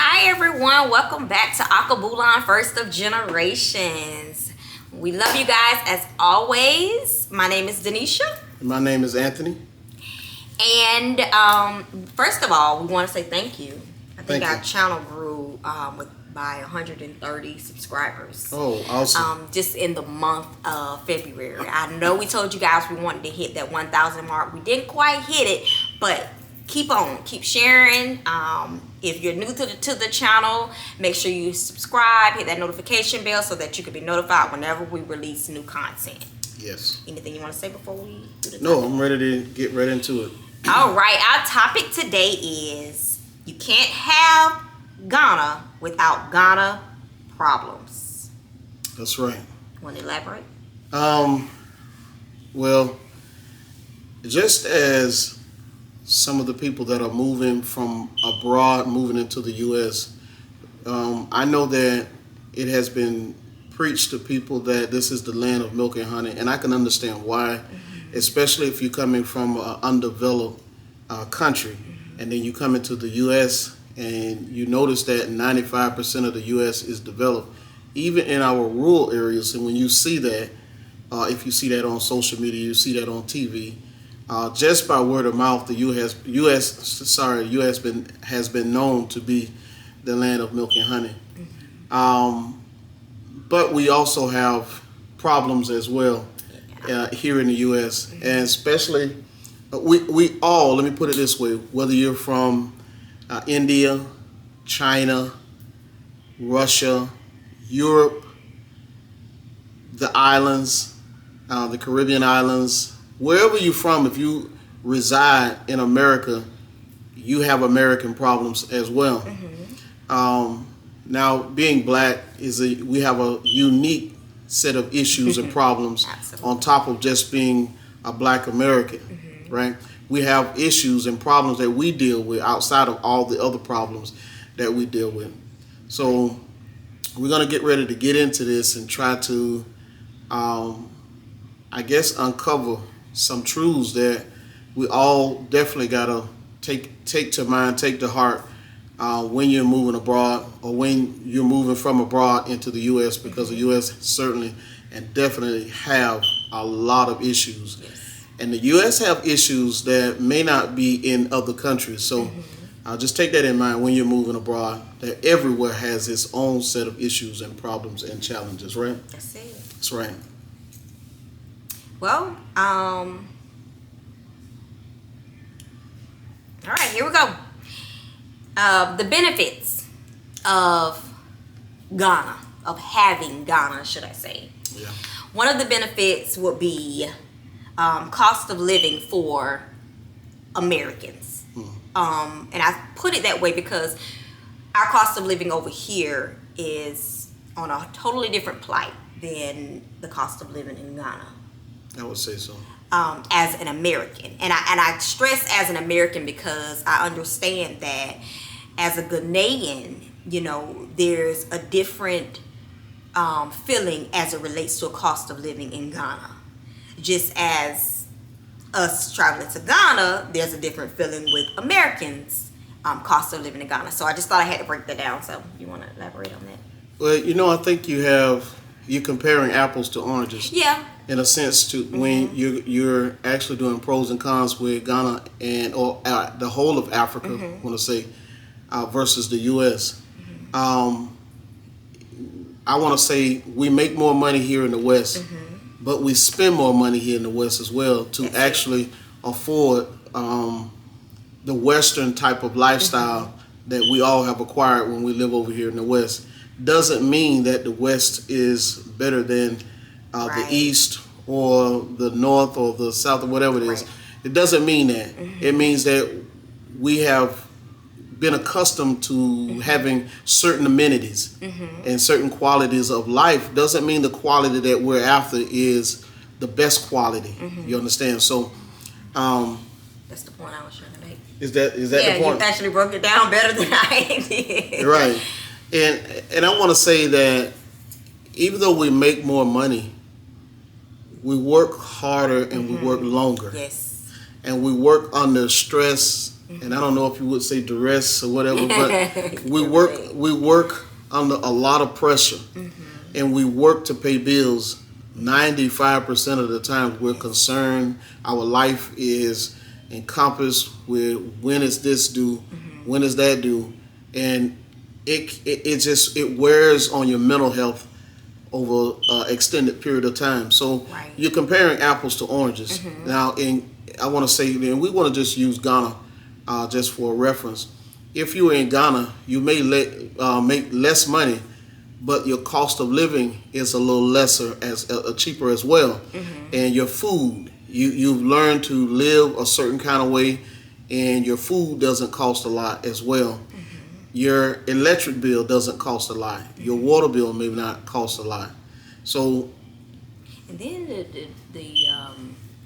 Hi everyone, welcome back to Akabulan First of Generations. We love you guys as always. My name is Denisha. My name is Anthony. And first of all, we want to say thank you. I think Thank our you. channel grew by 130 subscribers. Oh, awesome. Just in the month of February. I know we told you guys we wanted to hit that 1,000 mark. We didn't quite hit it, but keep sharing. If you're new to the channel, make sure you subscribe, hit that notification bell so that you can be notified whenever we release new content. Yes. Anything you want to say before we do the No, topic? I'm ready to get right into it. All right, our topic today is you can't have Ghana without Ghana problems. That's right. Want to elaborate? Well, just as some of the people that are moving from abroad, moving into the U.S., I know that it has been preached to people that this is the land of milk and honey, and I can understand why, especially if you're coming from an undeveloped country, and then you come into the U.S. and you notice that 95% of the U.S. is developed, even in our rural areas. And when you see that, if you see that on social media, you see that on TV, just by word of mouth, the U.S. has been known to be the land of milk and honey. But we also have problems as well here in the U.S. And especially we all, let me put it this way, whether you're from India, China, Russia, Europe, the islands, the Caribbean islands, wherever you're from, if you reside in America, you have American problems as well. Now, being black we have a unique set of issues and problems on top of just being a black American, right? We have issues and problems that we deal with outside of all the other problems that we deal with. So we're going to get ready to get into this and try to, uncover some truths that we all definitely got to take to mind, take to heart when you're moving abroad or when you're moving from abroad into the U.S., because the U.S. certainly and definitely have a lot of issues. Yes. And the U.S. have issues that may not be in other countries. So just take that in mind when you're moving abroad, that everywhere has its own set of issues and problems and challenges, right? That's it. That's right. Well, all right, here we go. The benefits of Ghana, of having Ghana, should I say. Yeah. One of the benefits would be cost of living for Americans. And I put it that way because our cost of living over here is on a totally different plight than the cost of living in Ghana. I would say so. As an American, and I stress as an American because I understand that as a Ghanaian, there's a different feeling as it relates to a cost of living in Ghana. Just as us traveling to Ghana, there's a different feeling with Americans' cost of living in Ghana. So I just thought I had to break that down. So you want to elaborate on that? Well, I think you're comparing apples to oranges. Yeah. In a sense, to when you're actually doing pros and cons with Ghana or the whole of Africa, I want to say, versus the U.S. I want to say we make more money here in the West, but we spend more money here in the West as well to actually afford the Western type of lifestyle that we all have acquired when we live over here in the West. Doesn't mean that the West is better than the East or the North or the South or whatever it is. Right. It doesn't mean that. It means that we have been accustomed to having certain amenities and certain qualities of life. Doesn't mean the quality that we're after is the best quality. You understand? So That's the point I was trying to make. is that the point? Yeah, you actually broke it down better than I did. Right. And I want to say that even though we make more money, we work harder and we work longer. Yes. And we work under stress and I don't know if you would say duress or whatever, but we work under a lot of pressure, and we work to pay bills. 95% of the time, we're concerned. Our life is encompassed with when is this due, when is that due, and it wears on your mental health over an extended period of time. So you're comparing apples to oranges. Now, I want to say, and we want to just use Ghana just for reference. If you're in Ghana, you may make less money, but your cost of living is a little lesser, as cheaper as well. And your food, you've learned to live a certain kind of way, and your food doesn't cost a lot as well. Your electric bill doesn't cost a lot. Your water bill may not cost a lot. So, and then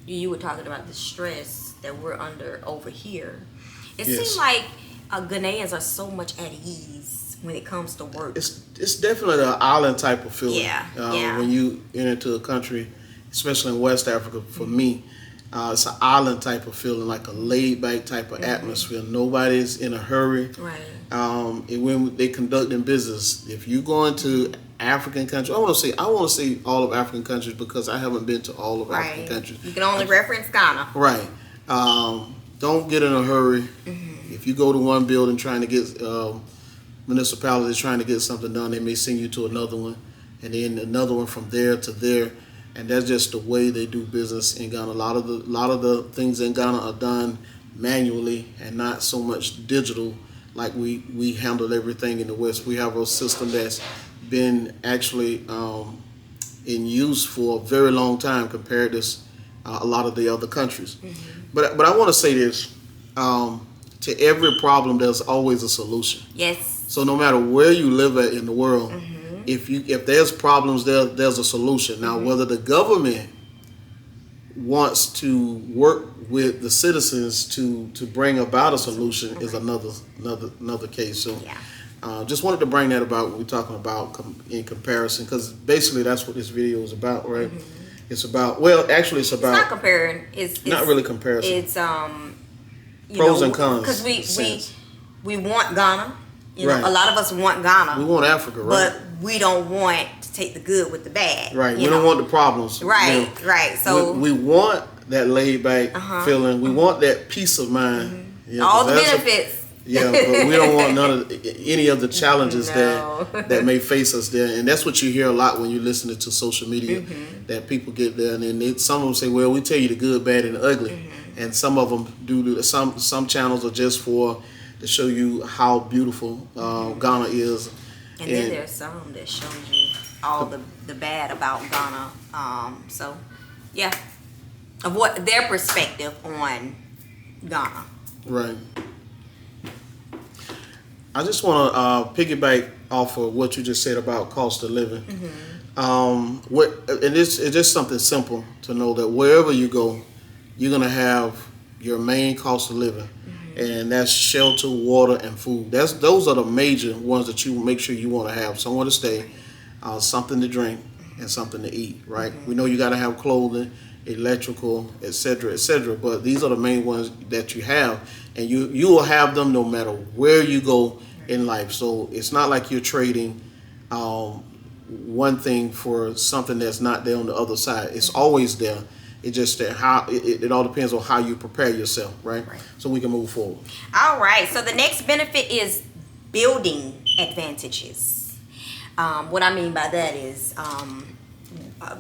you were talking about the stress that we're under over here. It seems like Ghanaians are so much at ease when it comes to work. It's definitely an island type of feeling. Yeah. When you enter into a country, especially in West Africa, for me, it's an island type of feeling, like a laid back type of atmosphere. Nobody's in a hurry. Right. And when they conducting business, if you go into African countries, I want to say all of African countries, because I haven't been to all of African countries. You can only reference Ghana. Right. Don't get in a hurry. If you go to one building trying to get municipalities trying to get something done, they may send you to another one, and then another one from there to there, and that's just the way they do business in Ghana. A lot of the things in Ghana are done manually and not so much digital like we handle everything in the West. We have a system that's been actually in use for a very long time compared to a lot of the other countries. But I want to say this: to every problem, there's always a solution. Yes. So no matter where you live at in the world, if there's problems, there's a solution. Now, whether the government wants to work with the citizens to bring about a solution is another case. So, just wanted to bring that about when we're talking about in comparison, because basically that's what this video is about, right? It's about it's not comparing. It's not really comparison. It's pros and cons. Because we want Ghana. You know, Right. a lot of us want Ghana. We want Africa, right? But we don't want to take the good with the bad. Right. We don't want the problems. Right. Right. So we want that laid back feeling. We want that peace of mind. Yeah, all the benefits. But we don't want any of the challenges that may face us there. And that's what you hear a lot when you listen to social media, that people get there, and then some of them say, well, we tell you the good, bad, and the ugly. And some of them some channels are just to show you how beautiful Ghana is. And then there's some that show you all the bad about Ghana. Of what their perspective on Ghana. Right. I just want to piggyback off of what you just said about cost of living. And it's just something simple to know that wherever you go, you're going to have your main cost of living. And that's shelter, water, and food. Those are the major ones that you make sure you want to have. Somewhere to stay, something to drink, and something to eat, right? We know you got to have clothing, electrical, etc., etc. But these are the main ones that you have. And you will have them no matter where you go in life. So it's not like you're trading one thing for something that's not there on the other side. It's always there. It's just that it all depends on how you prepare yourself, right? So we can move forward. All right. So the next benefit is building advantages. What I mean by that is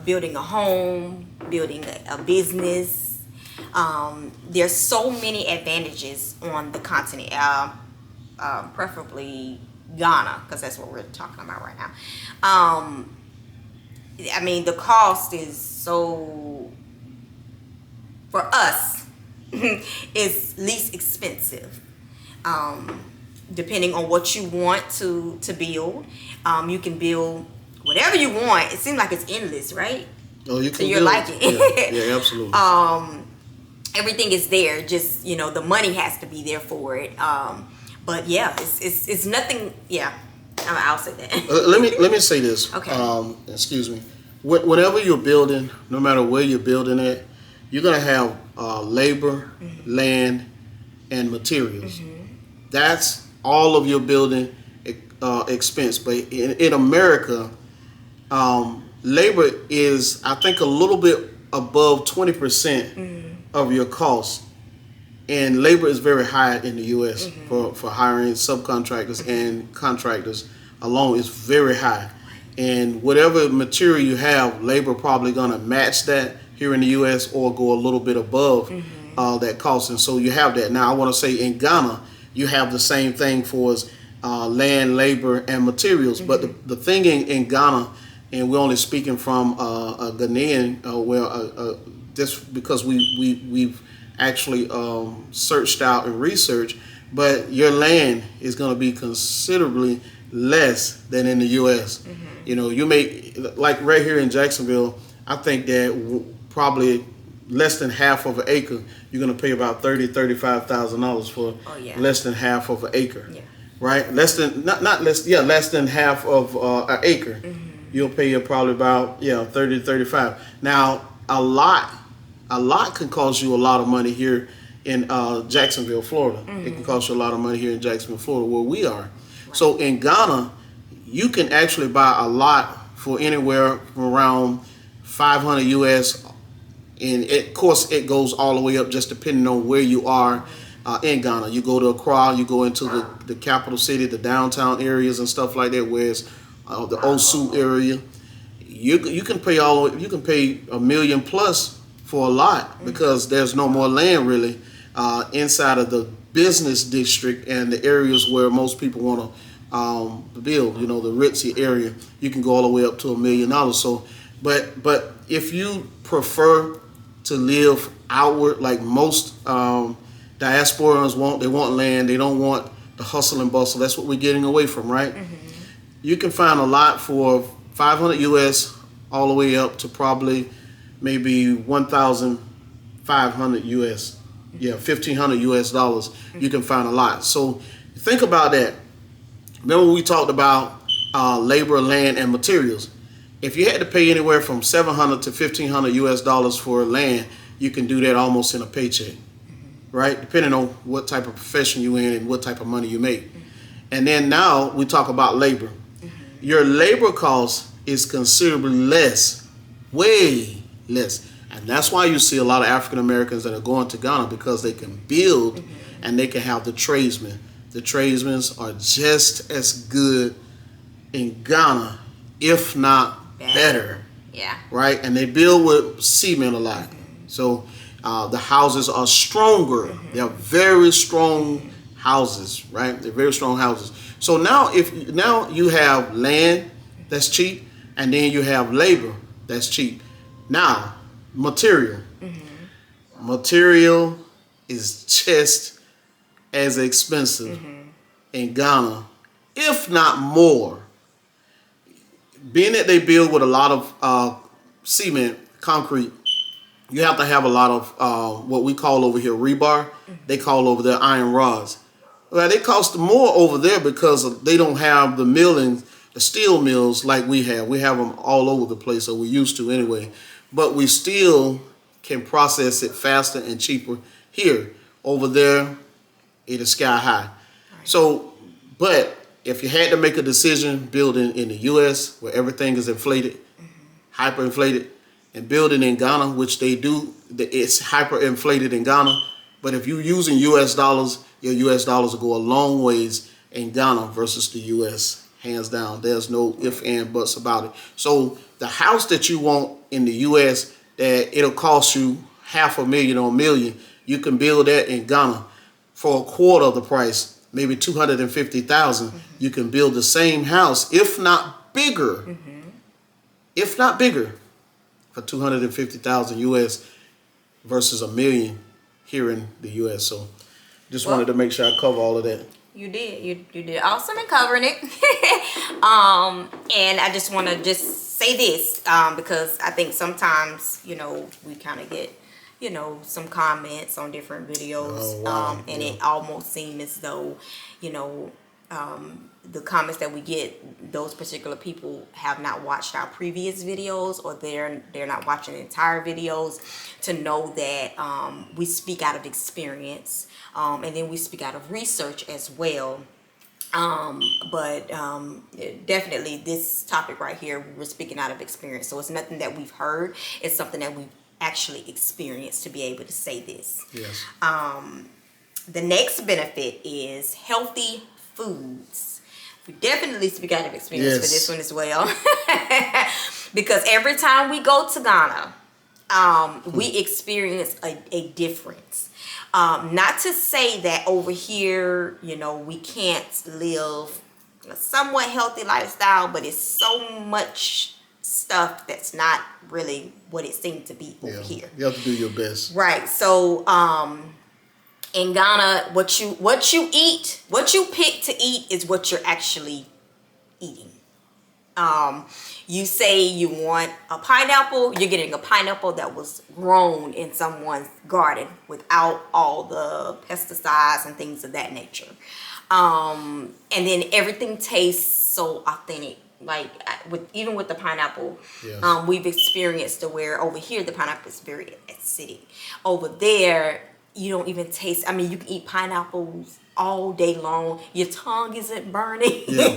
building a home, building a business. There's so many advantages on the continent, preferably Ghana, because that's what we're talking about right now. I mean, the cost is so, for us, is least expensive. Depending on what you want to build, you can build whatever you want. It seems like it's endless, right? Oh, you can. So you're like it. Yeah, absolutely. Everything is there. Just the money has to be there for it. But yeah, it's nothing. Yeah, I'll say that. Let me say this. Okay. Excuse me. Whenever you're building, no matter where you're building at, you're gonna have labor, land, and materials. That's all of your building expense. But in America, labor is, I think, a little bit above 20% of your costs. And labor is very high in the U.S. For hiring subcontractors and contractors alone. It's very high. And whatever material you have, labor probably going to match that here in the U.S. or go a little bit above that cost. And so you have that. Now, I want to say in Ghana, you have the same thing for land, labor, and materials. But the thing in Ghana, and we're only speaking from a Ghanaian, just because we've actually searched out and researched, but your land is going to be considerably less than in the U.S. You know, you may, like right here in Jacksonville, I think that probably less than half of an acre, you're going to pay about $35,000 for less than half of an acre, right? Less than less than half of an acre. You'll pay probably about 30 to 35. Now, a lot can cost you a lot of money here in Jacksonville, Florida. It can cost you a lot of money here in Jacksonville, Florida, where we are. So in Ghana, you can actually buy a lot for anywhere from around 500 US, and of course it goes all the way up just depending on where you are in Ghana. You go to Accra, you go into the capital city, the downtown areas and stuff like that, where it's the Osu area. You can pay $1 million plus for a lot because there's no more land really inside of the business district and the areas where most people want to build. You know, the ritzy area, you can go all the way up to $1 million. So, but if you prefer to live outward like most diasporans want, they want land, they don't want the hustle and bustle. That's what we're getting away from, right? You can find a lot for 500 US all the way up to probably maybe 1,500 US. Yeah, $1,500 US. You can find a lot. So think about that. Remember we talked about labor, land, and materials. If you had to pay anywhere from $700 to $1,500 US for land, you can do that almost in a paycheck, right? Depending on what type of profession you're in and what type of money you make. And then now we talk about labor. Your labor cost is considerably less, way less. And that's why you see a lot of African Americans that are going to Ghana, because they can build and they can have the tradesmen. The tradesmen are just as good in Ghana, if not better. Yeah. Right? And they build with cement a lot. So the houses are stronger. They are very strong houses, right? They're very strong houses. So now you have land that's cheap, and then you have labor that's cheap. Now, material. Material is just as expensive in Ghana, if not more. Being that they build with a lot of cement, concrete, you have to have a lot of what we call over here rebar. They call over there iron rods. Well, they cost more over there because they don't have the milling, the steel mills like we have. We have them all over the place, or we used to anyway. But we still can process it faster and cheaper here. Over there, it is sky high. So, but if you had to make a decision building in the U.S. where everything is inflated, hyperinflated, and building in Ghana, which they do, it's hyperinflated in Ghana. But if you're using U.S. dollars, your U.S. dollars will go a long ways in Ghana versus the U.S. Hands down. There's no ifs and buts about it. So the house that you want in the U.S. that it'll cost you $500,000 or $1 million, you can build that in Ghana for a quarter of the price, maybe $250,000. You can build the same house, if not bigger, for $250,000 U.S. versus $1 million here in the U.S. So just wanted to make sure I cover all of that. You did. You did awesome in covering it. And I just want to just say this because I think sometimes, we kind of get, some comments on different videos. Oh, wow. And it almost seems as though, the comments that we get, those particular people have not watched our previous videos, or they're not watching the entire videos to know that we speak out of experience, and then we speak out of research as well. But definitely this topic right here, we're speaking out of experience. So it's nothing that we've heard. It's something that we've actually experienced to be able to say this. Yes. The next benefit is healthy foods. We definitely speak out of experience for this one as well. Because every time we go to Ghana, we experience a difference. Not to say that over here, you know, we can't live a somewhat healthy lifestyle, but it's so much stuff that's not really what it seemed to be over here. You have to do your best. Right. So, in Ghana, what you eat, what you pick to eat is what you're actually eating. You say you want a pineapple, you're getting a pineapple that was grown in someone's garden without all the pesticides and things of that nature. And then everything tastes so authentic. Like even with the pineapple, we've experienced to where over here the pineapple is very acidic. Over there, you don't even taste. I mean, you can eat pineapples all day long. Your tongue isn't burning. None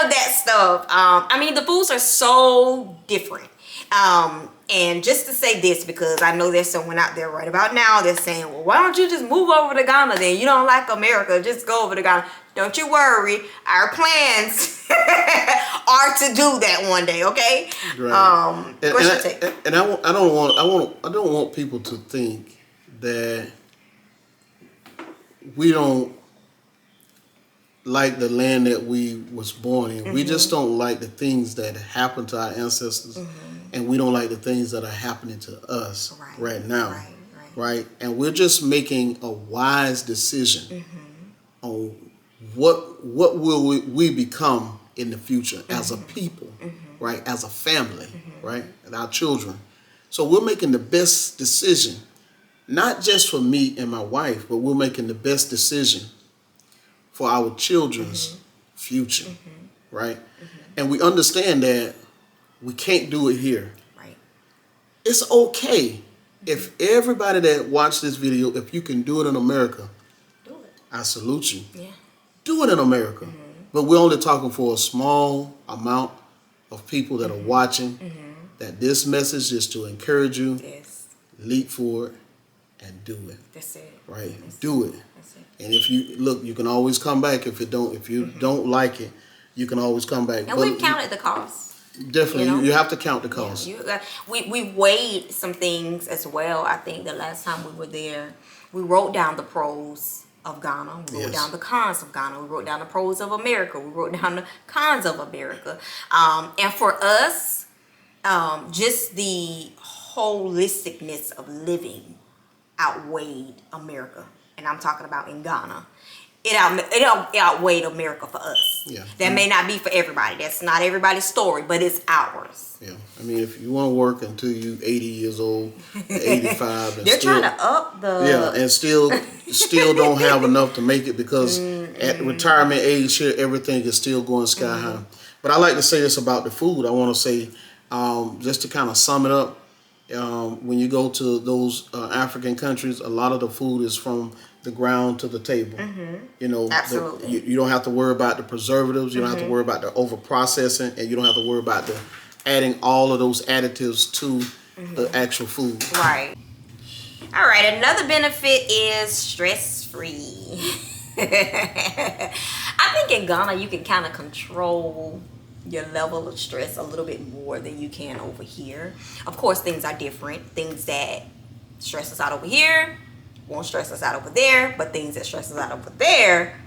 of that stuff. I mean, the foods are so different. And just to say this, because I know there's someone out there right about now that's saying, well, why don't you just move over to Ghana then? You don't like America, just go over to Ghana. Don't you worry, our plans are to do that one day, okay? Right. And I don't want people to think that we don't like the land that we was born in. We just don't like the things that happened to our ancestors, and we don't like the things that are happening to us right now. Right? And we're just making a wise decision on what will we become in the future as a people, right? As a family, right? And our children. So we're making the best decision, not just for me and my wife, but we're making the best decision for our children's future, right? And we understand that we can't do it here. Right. It's okay if everybody that watched this video, if you can do it in America, Do it. I salute you. Yeah. Do it in America. But we're only talking for a small amount of people that are watching, that this message is to encourage you, leap forward, and do it. That's it. Right? Do it. That's it. And if you look, you can always come back. If you don't like it, you can always come back. And we've counted the cost. Definitely, you know? You have to count the cost. Yeah, we weighed some things as well. I think the last time we were there, we wrote down the pros of Ghana. We wrote down the cons of Ghana. We wrote down the pros of America. We wrote down the cons of America. And for us, just the holisticness of living outweighed America. And I'm talking about in Ghana. It outweighed America for us. Yeah. That may not be for everybody. That's not everybody's story, but it's ours. Yeah. I mean, if you want to work until you 80 years old, 85, and they're trying to up the and still don't have enough to make it, because at retirement age here, everything is still going sky high. But I like to say this about the food. I want to say, just to kind of sum it up, when you go to those African countries, a lot of the food is from the ground to the table. You know, absolutely. You don't have to worry about the preservatives. You don't have to worry about the over processing, and you don't have to worry about the adding all of those additives to the actual food. Right. All right. Another benefit is stress-free. I think in Ghana you can kind of control your level of stress a little bit more than you can over here. Of course, things are different. Things that stress us out over here won't stress us out over there, but things that stress us out over there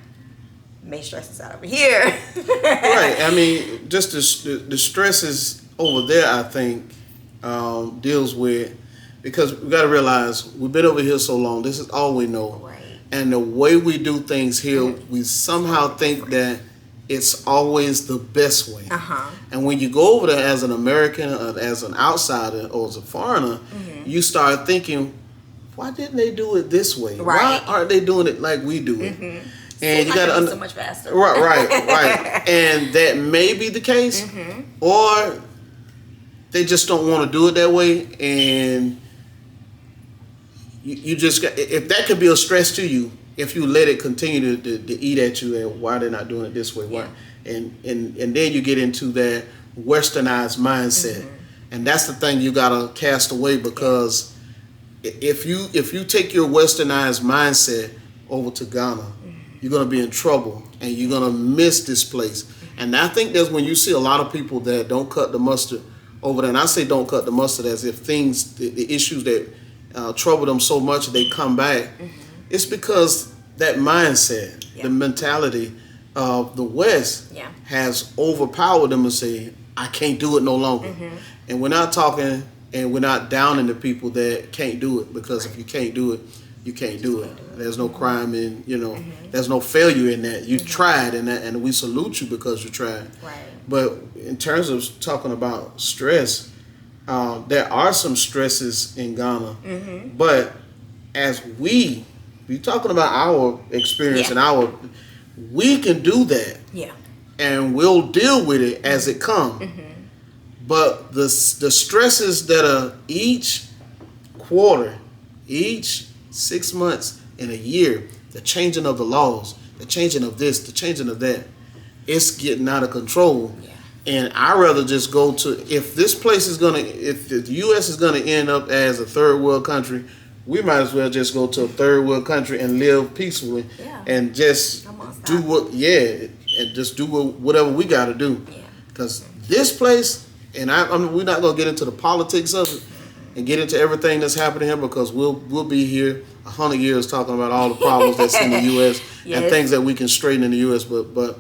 may stress us out over here. Right. I mean, just the stresses over there, I think, deals with, because we got to realize we've been over here so long. This is all we know. Right. And the way we do things here, we somehow think that it's always the best way. And when you go over there as an American, as an outsider, or as a foreigner, you start thinking, why didn't they do it this way? Right. Why aren't they doing it like we do it? And Seems you like got it'd be to so much faster. right. And that may be the case, or they just don't want to do it that way, and you just got, if that could be a stress to you if you let it continue to eat at you, and why they're not doing it this way, why, and then you get into that westernized mindset, and that's the thing you gotta cast away, because if you take your westernized mindset over to Ghana, you're gonna be in trouble, and you're gonna miss this place. And I think that's when you see a lot of people that don't cut the mustard over there. And I say don't cut the mustard as if things, the issues that trouble them so much they come back. It's because that mindset, the mentality of the West has overpowered them and say, I can't do it no longer. And we're not talking, and we're not downing the people that can't do it, because if you can't do it, you can't do it. There's no crime in, there's no failure in that. You tried, and we salute you because you tried. Right. But in terms of talking about stress, there are some stresses in Ghana. But as we're talking about our experience and we can do that. Yeah. And we'll deal with it as it comes. But the stresses that are each quarter, each 6 months in a year, the changing of the laws, the changing of this, the changing of that, it's getting out of control. And I'd rather just go to, if this place is if the U.S. is gonna end up as a third world country, we might as well just go to a third world country and live peacefully, and just do and just do whatever we got to do. Because this place, and I mean, we're not gonna get into the politics of it and get into everything that's happening here, because we'll be here 100 years talking about all the problems that's in the U.S. and things that we can straighten in the U.S. But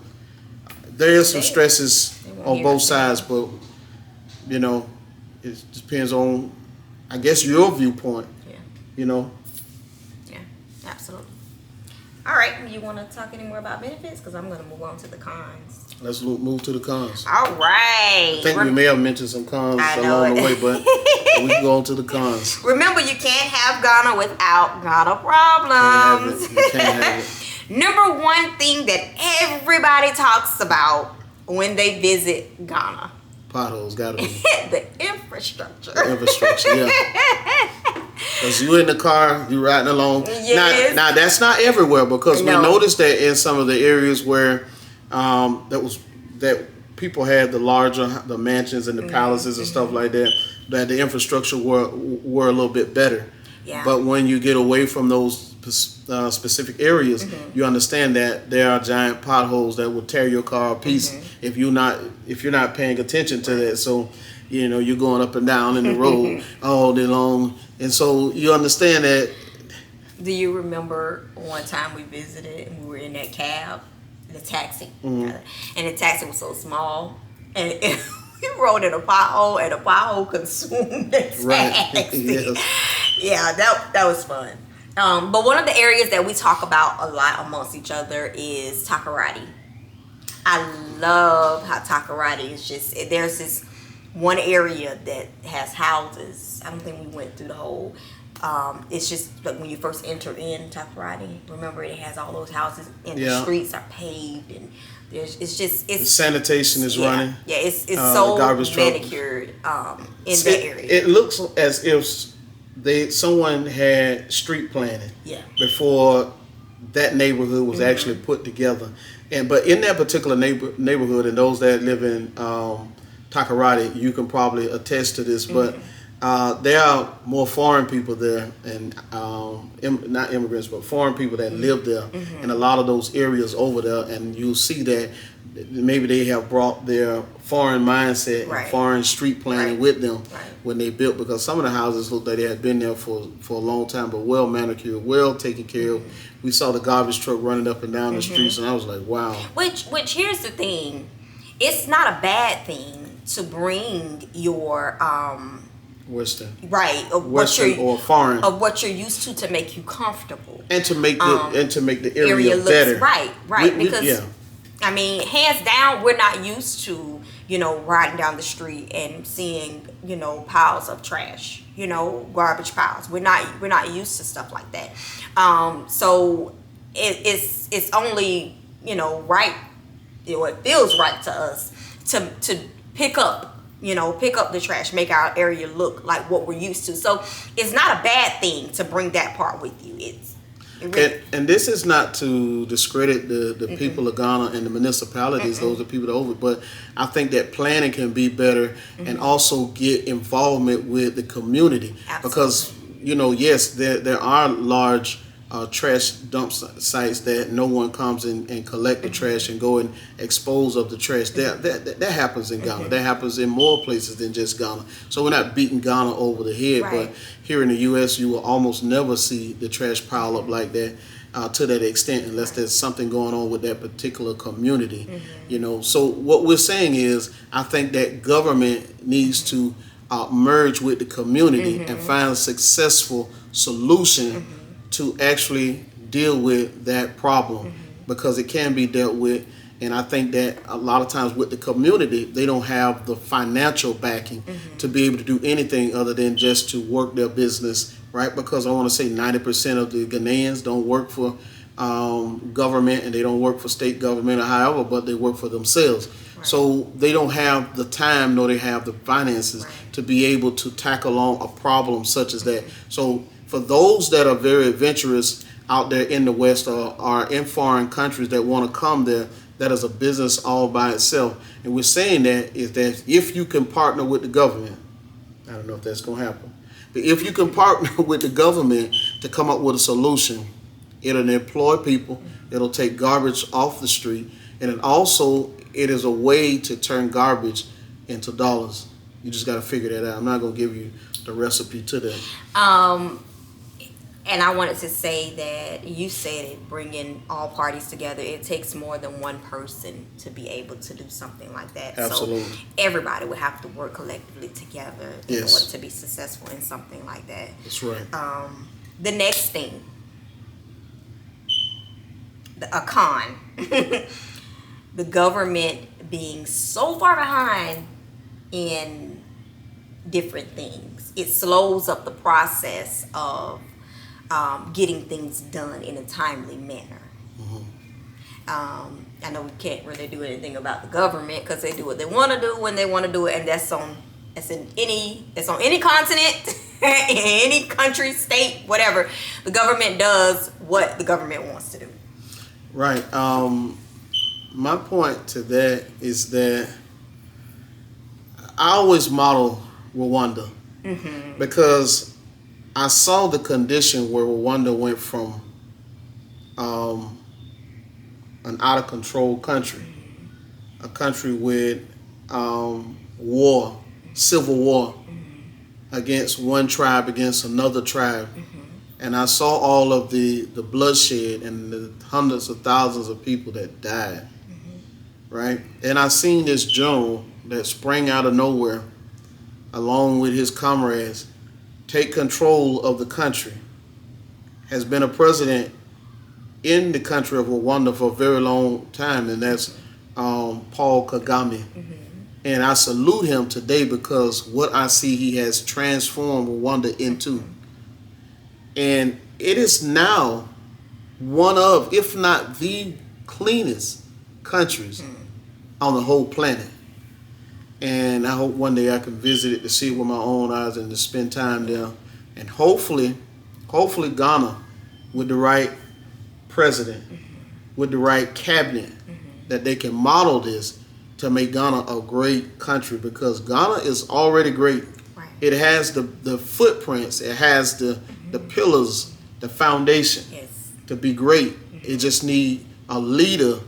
there is some stresses on both sides, but it depends on, I guess, your viewpoint. Yeah, absolutely. All right, you want to talk any more about benefits? Because I'm going to move on to the cons. Let's move to the cons. All right. I think we may have mentioned some cons along the way, but we can go on to the cons. Remember, you can't have Ghana without Ghana problems. You can't have it. Number one thing that everybody talks about when they visit Ghana. Potholes, gotta be. The infrastructure. The infrastructure, yeah. Because you in the car, you riding along. Yes. Now that's not everywhere, because we noticed that in some of the areas where that people had the mansions and the palaces and stuff like that, that the infrastructure were a little bit better. Yeah. But when you get away from those specific areas, you understand that there are giant potholes that will tear your car a piece if you're not paying attention to that. So you're going up and down in the road all day long, and so you understand that. Do you remember one time we visited and we were in that cab, the taxi, and the taxi was so small, and we rode in a pothole, and a pothole consumed the taxi. Right. Yes. Yeah, that was fun. But one of the areas that we talk about a lot amongst each other is Takoradi. I love how Takoradi is just, there's this one area that has houses. I don't think we went through the whole, it's just like when you first enter in Takoradi, remember it has all those houses and the streets are paved, and the sanitation is running. Yeah, it's so manicured in that area. It looks as if someone had street planning before that neighborhood was actually put together. But in that particular neighborhood, and those that live in Takoradi, you can probably attest to this, but there are more foreign people there, and not immigrants, but foreign people that live there in a lot of those areas over there, and you'll see that maybe they have brought their foreign mindset and foreign street planning with them when they built, because some of the houses looked like they had been there for a long time, but well manicured, well taken care of. We saw the garbage truck running up and down the streets, and I was like, wow. Which here's the thing, it's not a bad thing to bring your Western, Western or foreign, of what you're used to make you comfortable, and to make the area looks better. Right. Because I mean, hands down, we're not used to riding down the street and seeing piles of trash, garbage piles. We're not used to stuff like that. So it's only, right, it feels right to us to pick up the trash, make our area look like what we're used to. So it's not a bad thing to bring that part with you. And this is not to discredit the people of Ghana and the municipalities, those are people that over, but I think that planning can be better and also get involvement with the community. Absolutely. Because, yes, there are large trash dump sites that no one comes in and collect the trash and go and expose of the trash. That happens in Ghana. That happens in more places than just Ghana. So we're not beating Ghana over the head, Right. but here in the U.S. you will almost never see the trash pile up like that to that extent unless there's something going on with that particular community. So what we're saying is I think that government needs to merge with the community and find a successful solution to actually deal with that problem because it can be dealt with. And I think that a lot of times with the community, they don't have the financial backing to be able to do anything other than just to work their business, right? Because I want to say 90% of the Ghanaians don't work for government and they don't work for state government or however, but they work for themselves. Right. So they don't have the time nor they have the finances to be able to tackle on a problem such as that. So for those that are very adventurous out there in the West or are in foreign countries that want to come there, that is a business all by itself. And we're saying that is that if you can partner with the government, I don't know if that's going to happen, but if you can partner with the government to come up with a solution, it'll employ people, it'll take garbage off the street, and it is a way to turn garbage into dollars. You just got to figure that out. I'm not going to give you the recipe to that. And I wanted to say that you said it, bringing all parties together. It takes more than one person to be able to do something like that. Absolutely. So everybody would have to work collectively together in order to be successful in something like that. That's right. The next thing, a con. The government being so far behind in different things. It slows up the process of getting things done in a timely manner. I know we can't really do anything about the government because they do what they want to do when they want to do it, and that's on any continent, any country, state, whatever. The government does what the government wants to do. Right. My point to that is that I always model Rwanda because I saw the condition where Rwanda went from an out of control country, a country with war, civil war against one tribe against another tribe. And I saw all of the bloodshed and the hundreds of thousands of people that died, right? And I seen this general that sprang out of nowhere along with his comrades take control of the country, has been a president in the country of Rwanda for a very long time, and that's Paul Kagame. And I salute him today because what I see he has transformed Rwanda into. And it is now one of, if not the cleanest countries on the whole planet. And I hope one day I can visit it to see it with my own eyes and to spend time there. And hopefully Ghana, with the right president, with the right cabinet, that they can model this to make Ghana a great country, because Ghana is already great. Right. It has the footprints, it has the pillars, the foundation to be great. It just need a leader.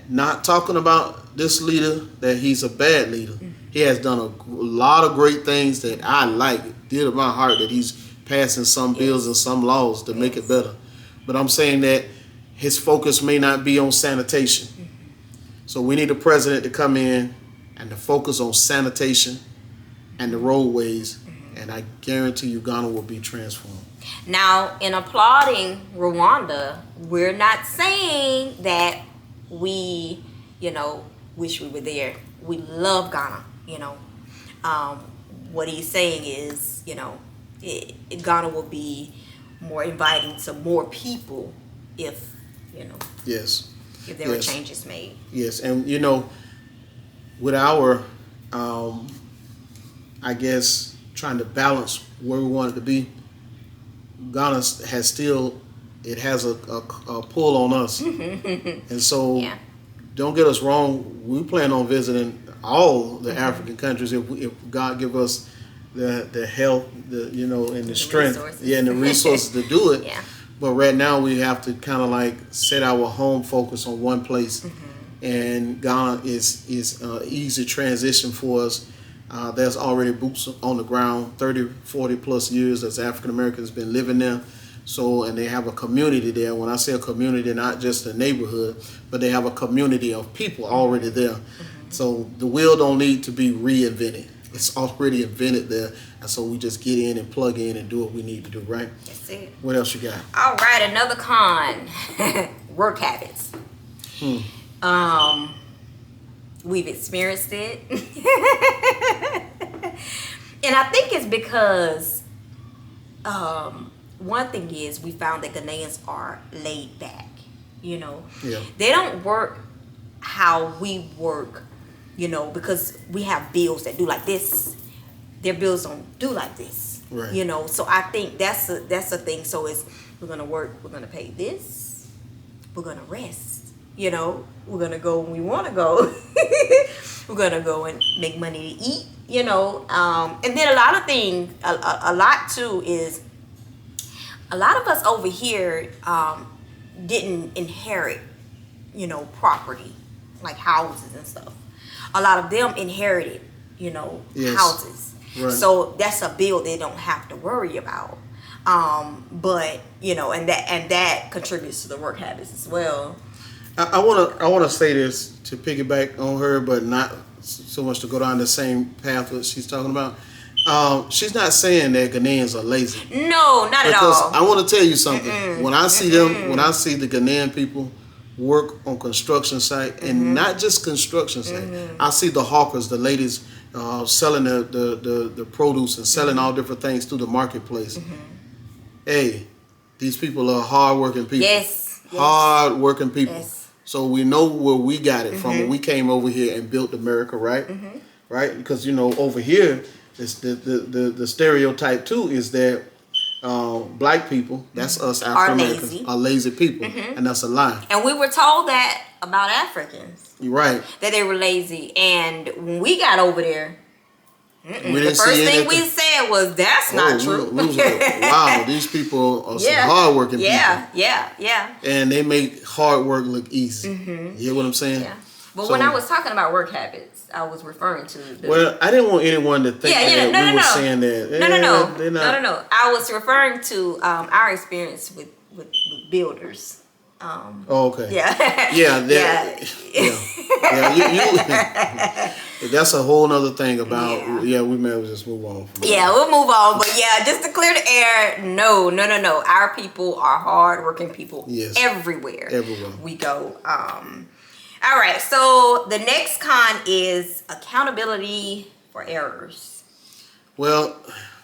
Not talking about this leader that he's a bad leader. He has done a lot of great things that I like. Dear to my heart that he's passing some bills and some laws to make it better. But I'm saying that his focus may not be on sanitation. So we need a president to come in and to focus on sanitation and the roadways, and I guarantee you Ghana will be transformed. Now, in applauding Rwanda, we're not saying that we, wish we were there. We love Ghana, What he's saying is, Ghana will be more inviting to more people if you know, Yes. if there were changes made. Yes, and with our, I guess, trying to balance where we want it to be, Ghana has still, it has a pull on us, and so Yeah. don't get us wrong. We plan on visiting all the African countries if God give us the health, and the strength, resources. and the resources to do it. Yeah. But right now we have to kind of like set our home focus on one place, and Ghana is easy transition for us. There's already boots on the ground, 30, 40 plus years as African Americans been living there. So, and they have a community there. When I say a community, not just a neighborhood, but they have a community of people already there. So the wheel don't need to be reinvented. It's already invented there. And so we just get in and plug in and do what we need to do, right? That's it. What else you got? All right, another con. Work habits. We've experienced it. And I think it's because one thing is we found that Ghanaians are laid back, Yeah. They don't work how we work, because we have bills that do like this. Their bills don't do like this. Right. So I think that's a thing. So it's, we're gonna work, we're gonna pay this, we're gonna rest, we're gonna go when we wanna go. We're gonna go and make money to eat, and then a lot of things, a lot too is, a lot of us over here didn't inherit, property, like houses and stuff. A lot of them inherited, Yes. houses. Right. So that's a bill they don't have to worry about. But and that contributes to the work habits as well. I wanna say this to piggyback on her, but not so much to go down the same path that she's talking about. She's not saying that Ghanaians are lazy. No, not at all. Because I want to tell you something. When I see when I see the Ghanaian people work on construction site, and not just construction site, I see the hawkers, the ladies selling the produce and selling all different things through the marketplace. Hey, these people are hard-working people. Yes. Hard-working people. Yes. So we know where we got it from when we came over here and built America, right? Right? Because over here, it's the stereotype too is that black people, that's us African Americans, are lazy people, and that's a lie. And we were told that about Africans. You're right. That they were lazy, and when we got over there, We the first thing we said was, "That's not true." We was like, wow, these people are some hardworking people. Yeah. And they make hard work look easy. You hear what I'm saying? Yeah. But when I was talking about work habits, I was referring to well, I didn't want anyone to think that we were saying that. No. I was referring to our experience with Oh, builders. okay. Yeah. That's a whole other thing about. We may as well just move on. We'll move on. But just to clear the air, no. Our people are hard-working people. Yes. Everywhere we go. All right. So the next con is accountability for errors. Well,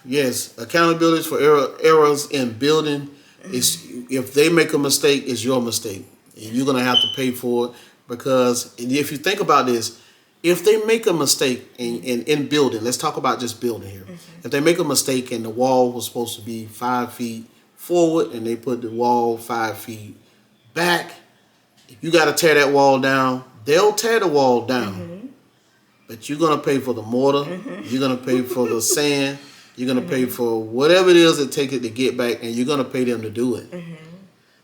yes, accountability for errors in building is, if they make a mistake, it's your mistake, and you're gonna have to pay for it. Because if you think about this, if they make a mistake in building, let's talk about just building here. If they make a mistake and the wall was supposed to be 5 feet forward and they put the wall 5 feet back, if you got to tear that wall down, they'll tear the wall down. But you're going to pay for the mortar, you're going to pay for the sand, you're going to pay for whatever it is it takes it to get back, and you're going to pay them to do it.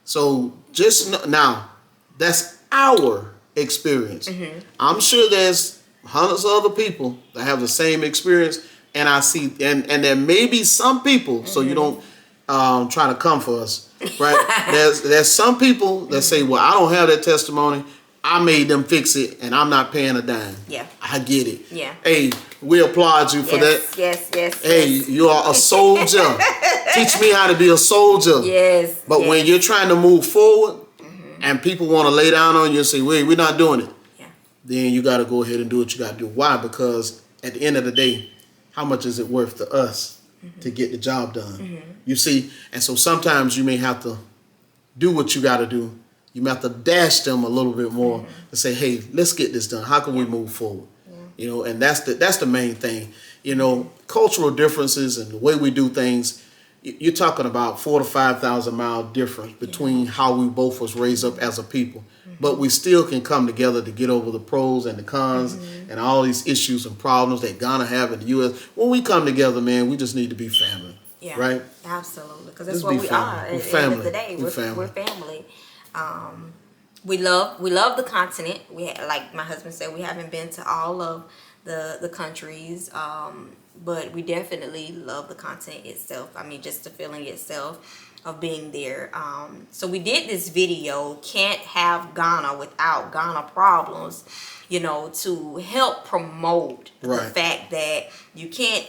So just now, that's our experience. I'm sure there's hundreds of other people that have the same experience, and I see, and there may be some people, so you don't try to come for us, right? there's some people that say, well, I don't have that testimony, I made them fix it, and I'm not paying a dime. Yeah. I get it. Yeah. Hey, we applaud you for that. Yes. Hey, you are a soldier. Teach me how to be a soldier. Yes. But when you're trying to move forward, and people want to lay down on you and say, wait, we're not doing it, then you got to go ahead and do what you got to do. Why? Because at the end of the day, how much is it worth to us to get the job done? You see, and so sometimes you may have to do what you got to do. you have to dash them a little bit more to say, hey, let's get this done. How can we move forward? You know, and that's the main thing. You know, cultural differences and the way we do things. You're talking about 4,000 to 5,000 mile difference between how we both was raised up as a people, but we still can come together to get over the pros and the cons and all these issues and problems that Ghana have in the U.S. When we come together, man, we just need to be family. Yeah, right? Absolutely, because that's Just what be we family. are. We're At the family. end of the day, We're family. we're family. We love the continent. Like my husband said, we haven't been to all of the countries, but we definitely love the continent itself. I mean, just the feeling itself of being there. So we did this video, Can't Have Ghana Without Ghana Problems, you know, to help promote the fact that you can't,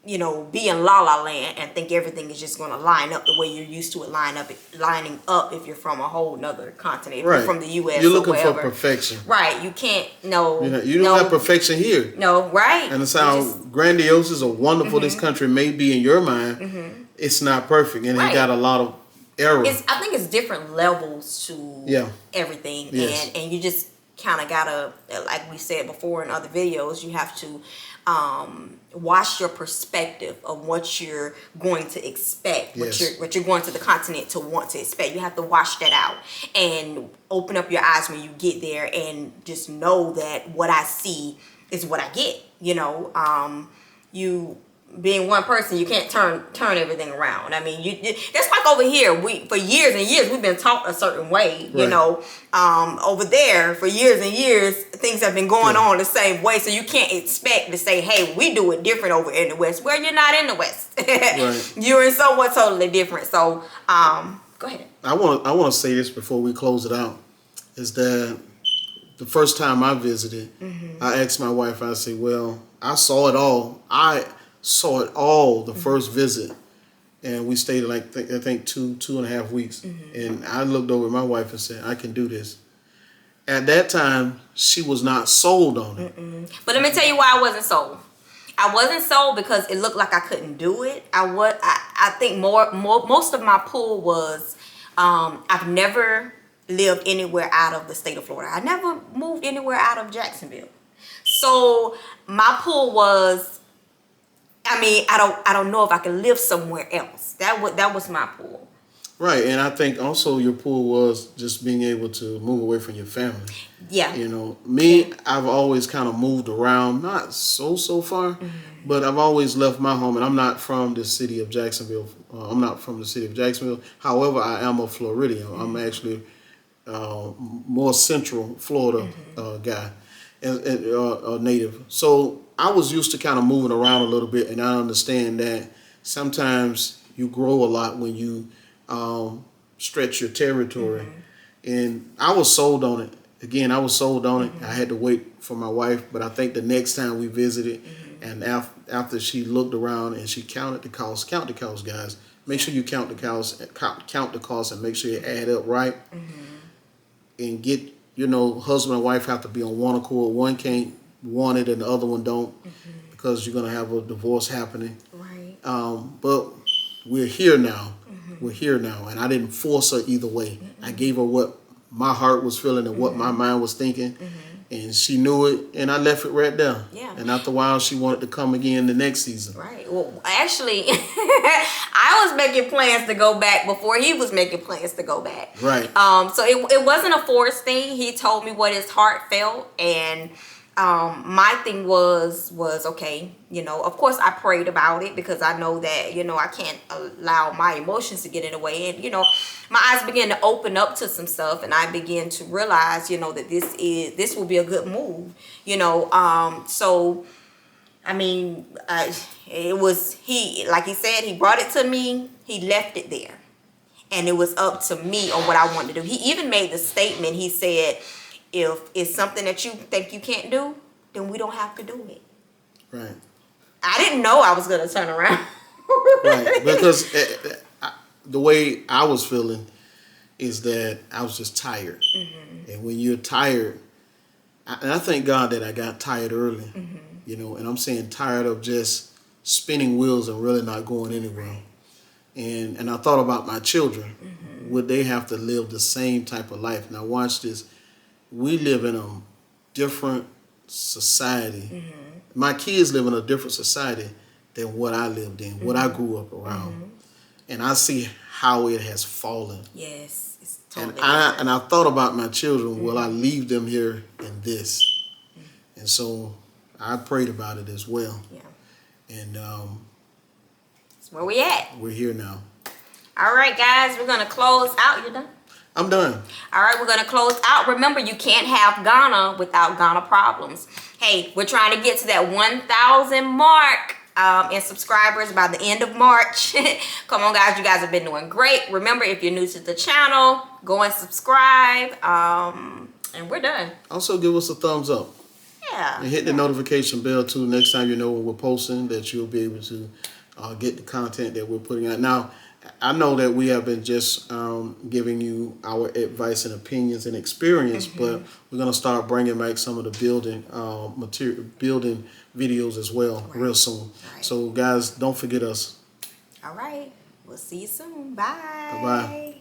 you know, be in La La Land and think everything is just going to line up the way you're used to it lining up if you're from a whole nother continent, if you're from the U.S. You're or looking wherever. for perfection. Right. You can't, no. You don't have perfection here. No, right. And it's how grandiose or wonderful this country may be in your mind, it's not perfect. And it got a lot of errors. I think it's different levels to everything. Yes. And you just kind of got to, like we said before in other videos, you have to watch your perspective of what you're going to expect, what you're going to the continent to want to expect. You have to wash that out and open up your eyes when you get there and just know that what I see is what I get. You know, you being one person, you can't turn everything around. I mean, that's like over here. We for years and years we've been taught a certain way. You know, over there for years and years things have been going on the same way. So you can't expect to say, "Hey, we do it different over in the West." Well, you're not in the West. You're in somewhere totally different. So, go ahead. I want to say this before we close it out. Is that the first time I visited, I asked my wife. I said, "Well, I saw it all. I saw it all the first visit, and we stayed like I think 2.5 weeks. And I looked over at my wife and said, I can do this. At that time, she was not sold on it. But let me tell you why I wasn't sold. I wasn't sold because it looked like I couldn't do it. I think most of my pull was I've never lived anywhere out of the state of Florida. I never moved anywhere out of Jacksonville. So my pull was, I mean, I don't know if I can live somewhere else. That was my pull. Right, and I think also your pull was just being able to move away from your family. Yeah. You know, me, I've always kind of moved around, not so far, but I've always left my home, and I'm not from the city of Jacksonville. However, I am a Floridian. I'm actually more central Florida guy, and native. So I was used to kind of moving around a little bit, and I understand that sometimes you grow a lot when you stretch your territory. And I was sold on it. Again, I was sold on it. I had to wait for my wife, but I think the next time we visited, and after she looked around and she counted the costs, count the costs, guys. Make sure you count the costs, and make sure you add up right. And get, you know, husband and wife have to be on one accord. One can't want it and the other one don't, because you're gonna have a divorce happening. Right. But we're here now. We're here now, and I didn't force her either way. I gave her what my heart was feeling and what my mind was thinking, and she knew it, and I left it right there. Yeah. And after a while, she wanted to come again the next season. Right. Well, actually, I was making plans to go back before he was making plans to go back. Right. So it wasn't a forced thing. He told me what his heart felt, and my thing was okay, you know, of course I prayed about it, because I know that, you know, I can't allow my emotions to get in the way. And, you know, my eyes began to open up to some stuff, and I began to realize, you know, that this will be a good move, you know. So I mean, it was, like he said, he brought it to me, he left it there, and it was up to me on what I wanted to do. He even made the statement, he said, if it's something that you think you can't do, then we don't have to do it. Right. I didn't know I was going to turn around. Right. Because the way I was feeling is that I was just tired. And when you're tired, and I thank God that I got tired early, you know, and I'm saying tired of just spinning wheels and really not going anywhere. And I thought about my children, would they have to live the same type of life? Now watch this. We live in a different society. My kids live in a different society than what I lived in, what I grew up around. And I see how it has fallen. Yes, it's And totally I thought about my children. Will I leave them here in this? And so I prayed about it as well. Yeah. And That's where we at. we're here now. All right, guys, we're gonna close out. You done? I'm done. All right, we're gonna close out. Remember, you can't have Ghana without Ghana problems. Hey, we're trying to get to that 1,000 mark in subscribers by the end of March. Come on, guys, you guys have been doing great. Remember, if you're new to the channel, go and subscribe. And we're done. Also, give us a thumbs up. Yeah. And hit the notification bell too. Next time you know when we're posting, that you'll be able to get the content that we're putting out. Now, I know that we have been just giving you our advice and opinions and experience, but we're gonna start bringing back some of the building building videos as well real soon. Right. So, guys, don't forget us. All right. We'll see you soon. Bye. Bye-bye.